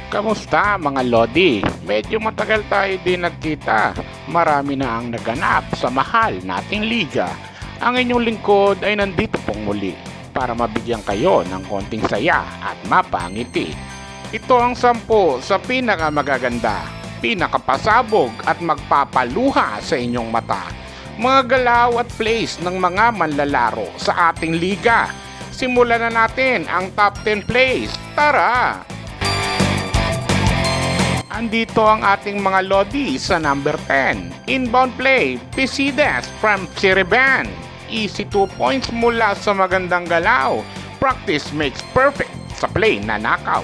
Kamusta mga Lodi? Medyo matagal tayo din nagkita. Marami na ang naganap sa mahal nating liga. Ang inyong lingkod ay nandito pong muli para mabigyan kayo ng konting saya at mapangiti. Ito ang 10 sa pinakamagaganda, pinakapasabog at magpapaluha sa inyong mata. Mga galaw at plays ng mga manlalaro sa ating liga. Simulan na natin ang top 10 plays. Tara! Andito ang ating mga Lodi sa number 10. Inbound play, Pisides from Siriban. Easy 2 points mula sa magandang galaw. Practice makes perfect sa play na nakaw.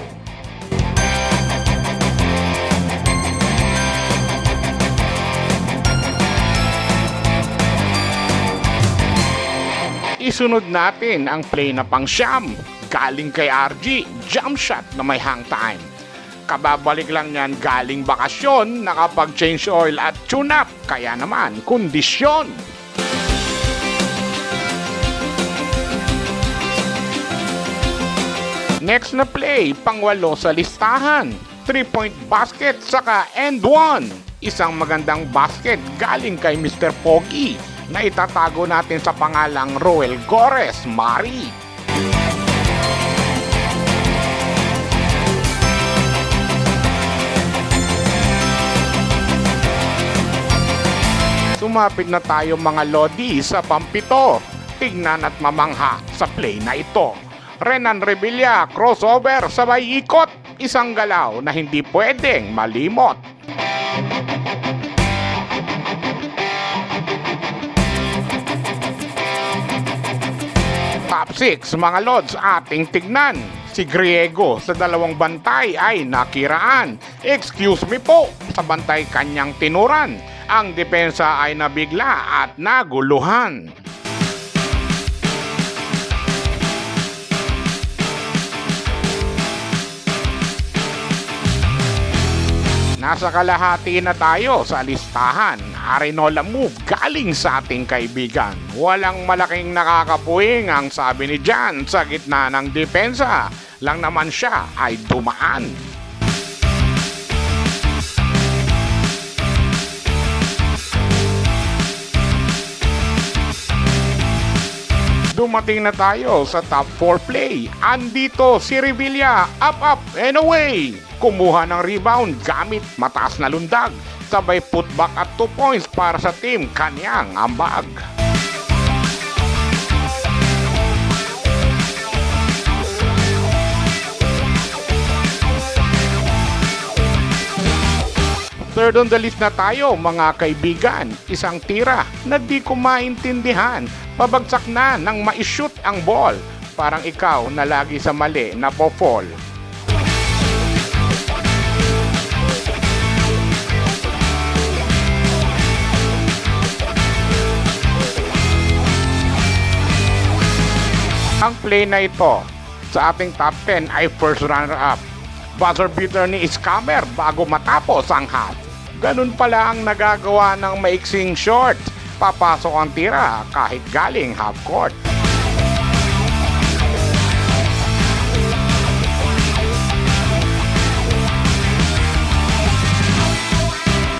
Isunod natin ang play na pang-siyam. Galing kay RG, jump shot na may hang time. Kababalik lang yan galing bakasyon, nakapag-change oil at tune-up, kaya naman kondisyon. Next na play, pang-8 sa listahan. 3-point basket saka end 1. Isang magandang basket galing kay Mr. Pogi na itatago natin sa pangalang Roel Gores Mari. Sumapit na tayo mga Lodi sa pampito. Tignan at mamangha sa play na ito. Renan Revilla, crossover sabay ikot. Isang galaw na hindi pwedeng malimot. Top 6 mga Lods ating tignan. Si Griego sa dalawang bantay ay nakiraan. Excuse me po, sa bantay kanyang tinuran. Ang depensa ay nabigla at naguluhan. Nasa kalahati na tayo sa listahan. Arenola move galing sa ating kaibigan. Walang malaking nakakapuwing ang sabi ni Jan sa gitna ng depensa. Lang naman siya ay dumaan. Dumating na tayo sa top 4 play. Andito si Revilla, up and away. Kumuha ng rebound gamit mataas na lundag. Sabay putback at 2 points para sa team kanyang ambag. Third on the list na tayo mga kaibigan. Isang tira na di ko maintindihan. Pabagsak na nang ma-shoot ang ball. Parang ikaw na lagi sa mali na po-fall. Ang play na ito sa ating top 10 ay first runner-up. Buzzer beater ni Scammer bago matapos ang half. Ganun pala ang nagagawa ng maiksing short. Papasok ang tira kahit galing half court.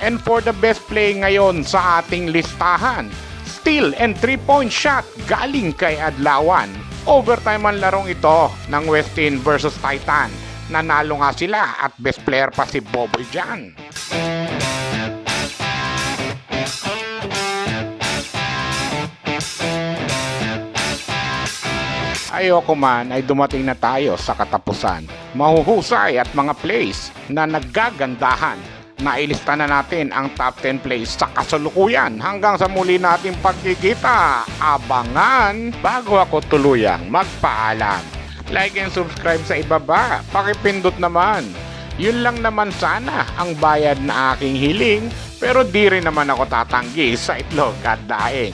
And for the best play ngayon sa ating listahan, steal and 3-point shot galing kay Adlawan. Overtime ang larong ito ng Westin versus Titan. Nanalo nga sila at best player pa si Boboy dyan. Ayoko man ay dumating na tayo sa katapusan. Mahuhusay at mga plays na naggagandahan. Nailista na natin ang top 10 plays sa kasalukuyan. Hanggang sa muli nating pagkikita, abangan bago ako tuluyang magpaalam. Like and subscribe sa ibaba, pakipindot naman. Yun lang naman sana ang bayad na aking hiling, pero di rin naman ako tatanggi sa itlog at daing.